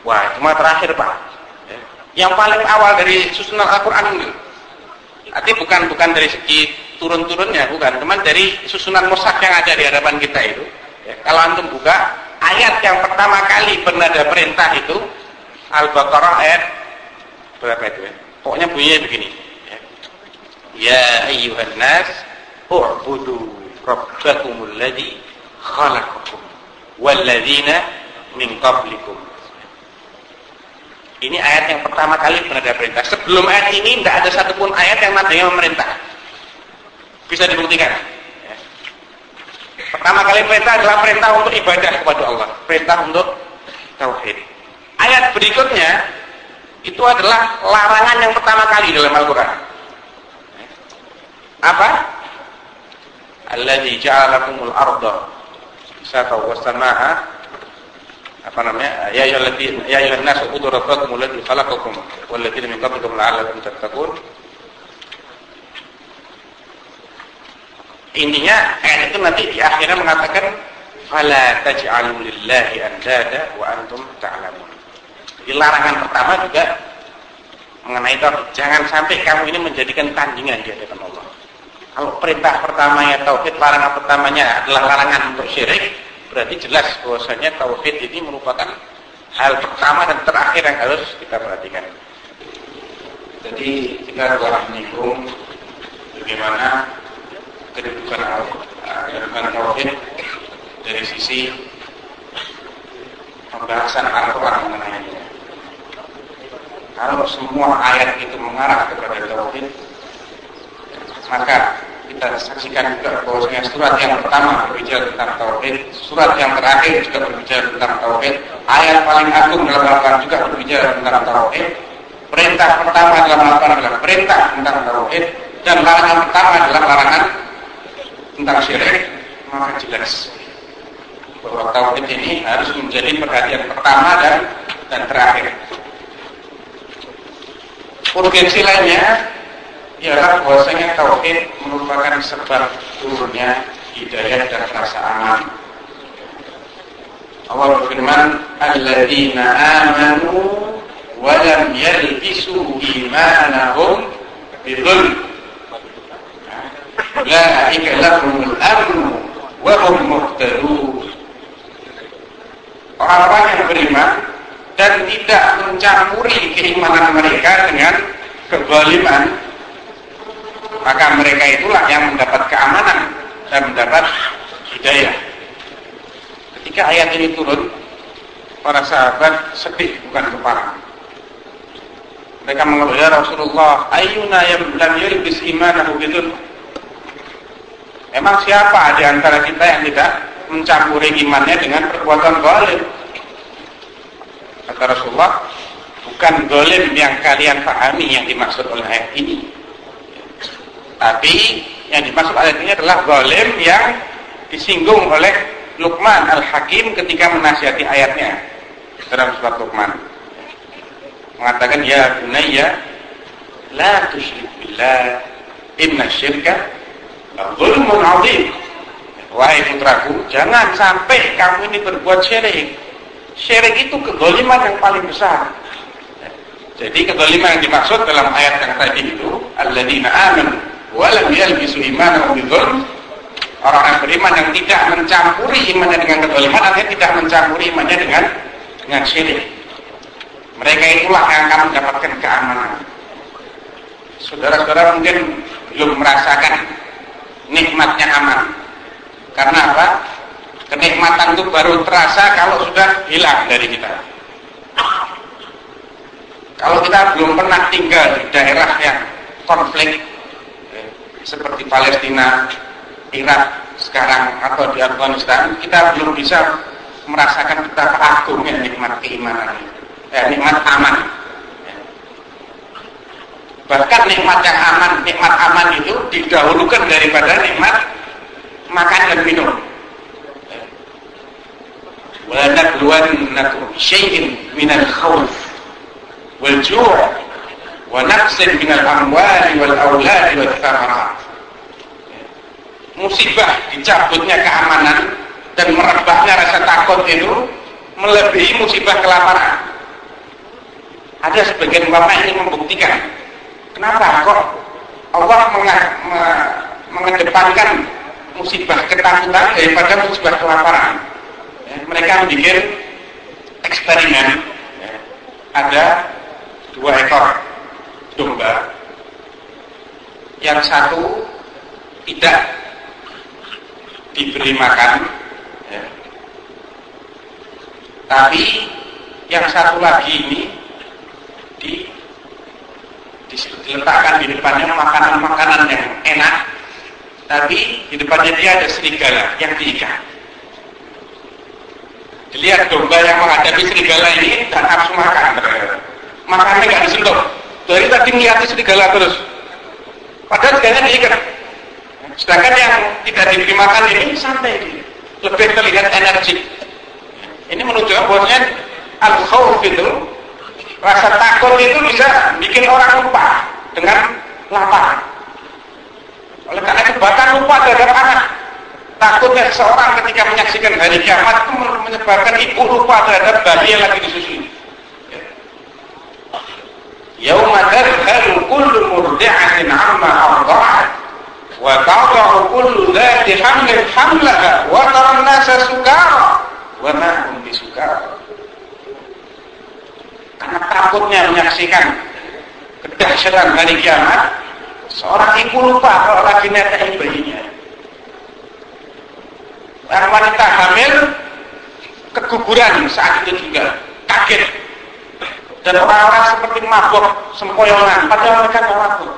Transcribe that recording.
Wah, itu mah terakhir Pak. Yang paling awal dari susunan Al-Quran itu. Artinya bukan dari segi turun-turunnya, bukan. Cuman dari susunan mushaf yang ada di hadapan kita itu. Kalau antum buka, ayat yang pertama kali bernada perintah itu Al-Baqarah ayat berapa itu ya? Pokoknya bunyinya begini. Ya ayyuhan nas, u'budu rabbakumul ladzi khalaqakum walladzina min qablikum. Ini ayat yang pertama kali bernada perintah. Sebelum ayat ini tidak ada satupun ayat yang nadanya memerintah. Bisa dibuktikan. Pertama kali perintah adalah perintah untuk ibadah kepada Allah, perintah untuk tauhid. Ayat berikutnya itu adalah larangan yang pertama kali dalam Al-Quran. Apa? Alladzi ja'ala lakumul arda sata was samaa'a, apa namanya? Ya ayyuhan nas ubudu rabbakum alladzi khalaqakum wal ladzina min qablikum la'allakum tattaqun. Intinya ayat itu nanti di akhirnya mengatakan fala taj'alu lillahi andada wa antum ta'lamun. Jadi larangan pertama juga mengenai tauhid. Jangan sampai kamu ini menjadikan tandingan di hadapan Allah. Kalau perintah pertamanya tauhid, larangan pertamanya adalah larangan untuk syirik, berarti jelas bahwasanya tauhid ini merupakan hal pertama dan terakhir yang harus kita perhatikan. Jadi kita telah menyinggung bagaimana kedudukan tauhid dari sisi pembahasan Al-Quran mengenainya. Kalau semua ayat itu mengarah kepada tauhid, maka kita saksikan juga bahwasanya surat yang pertama berbicara tentang tauhid, surat yang terakhir juga berbicara tentang tauhid, ayat paling agung dalam Al-Quran juga berbicara tentang tauhid. Perintah pertama dalam Al-Quran adalah perintah tentang tauhid, dan larangan pertama adalah larangan tentang syirik. Maka jelas bahwa tauhid ini harus menjadi perhatian pertama dan terakhir. Urgensi lainnya ialah bahwasanya tauhid merupakan sebab turunnya hidayah dan rasa aman. Allah berfirman, "Alladzina amanu wa lam yalbisu imanahum bidzulm, ulaika lahumul amnu wa hum muhtadun." Orang-orang yang beriman dan tidak mencampuri keimanan mereka dengan kezaliman, maka mereka itulah yang mendapat keamanan dan mendapat hidayah. Ketika ayat ini turun, para sahabat sedih bukan keparang. Mereka mengeluh, "Ya Rasulullah, ayyuna lam yulbis imanahu bidzulm." Emang siapa di antara kita yang tidak mencampuri imannya dengan perbuatan zalim? Kata Rasulullah, bukan zalim yang kalian pahami yang dimaksud oleh ayat ini, tapi yang dimaksud ayat ini adalah zalim yang disinggung oleh Luqman Al-Hakim ketika menasihati ayatnya dalam surat Luqman. Mengatakan, "Ya bunayya la tusyrik billah, inna syirka la zulmun 'adzim." Wahai putraku, jangan sampai kamu ini berbuat syirik. Syirik itu kezaliman yang paling besar. Jadi kezaliman yang dimaksud dalam ayat yang tadi itu, alladzina amanu wa lam yalbisu imanahum bidzulm, orang yang beriman yang tidak mencampuri imannya dengan kezaliman, artinya tidak mencampuri imannya dengan syirik. Mereka itulah yang akan mendapatkan keamanan. Saudara-saudara mungkin belum merasakan nikmatnya aman. Karena apa? Kenikmatan itu baru terasa kalau sudah hilang dari kita. Kalau kita belum pernah tinggal di daerah yang konflik seperti Palestina, Irak sekarang, atau di Afghanistan, kita belum bisa merasakan betapa agungnya nikmat keimanan, nikmat aman. Bahkan nikmat yang aman, nikmat aman itu didahulukan daripada nikmat makan dan minum. Wa nabluwannakum bisyai'in minal khawf wal ju' wa naqsin minal amwali wal auladi wath thamarat. Musibah dicabutnya keamanan dan merebaknya rasa takut itu melebihi musibah kelaparan. Ada sebagian ulama ingin membuktikan kenapa kok Allah mengedepankan musibah ketakutan daripada musibah kelaparan. Ya, mereka membuat eksperimen. Ya, ada 2 ekor domba, yang satu tidak diberi makan, ya, tapi yang satu lagi ini diletakkan di depannya makanan-makanan yang enak, tapi di depannya dia ada serigala yang diikat. Dilihat domba yang menghadapi serigala ini dan nafsu makan, makannya nggak disentuh. Dari tadi melihat serigala terus, padahal segalanya diikat. Sedangkan yang tidak diberi makan ini santai, lebih terlihat energi. Ini menunjukkan bahwasanya al-khawf itu, rasa takut itu bisa bikin orang lupa dengan lapar. Oleh karena itu bahkan lupa terhadap anak. Takutnya seseorang ketika menyaksikan hari kiamat itu menyebabkan ibu lupa terhadap bayi yang lagi disusui. Yauma tadkhalu kullu murdi'atin 'amma arda'at wa tad'u kullu dhati hamlin hamlaha wa tara an-nasa sukara wa ma hum bisukara. Karena takutnya menyaksikan kedahsyatan hari kiamat, seorang ibu lupa kalau lagi netein bayinya. Dan wanita hamil keguguran saat itu juga, kaget. Dan orang-orang seperti mabuk, sempoyongan, padahal mereka tidak mabuk.